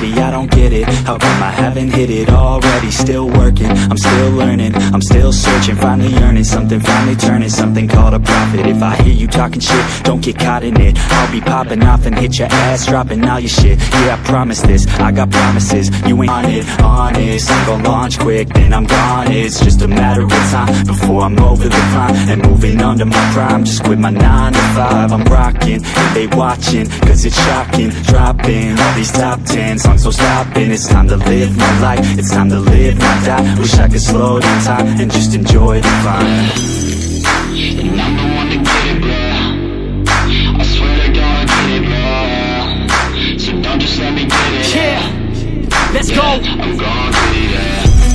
already, I don't get it. How come I haven't hit it already? Still working, I'm still learning, I'm still searching, finally earning something, finally turning something called a profit. If I hear you talking shit, don't get caught in it. I'll be popping off and hit your ass, dropping all your shit. Yeah, I promise this, I got promises. You ain't on it, honest. I'm gon' launch quick, then I'm gone. It's just a matter of time before I'm over the climb and moving under my prime. Just quit my 9 to 5, I'm rocking, and they watching, cause it's shocking. Dropping all these top 10 songs, so stopping. It's time to live my life, it's time to live my die. Wish I could slow down time and just enjoy the climb. And I'm the one to get it, bro. I swear to God, I get it, bro. So don't just let me get it. Yeah, let's go. I'm gonna get it.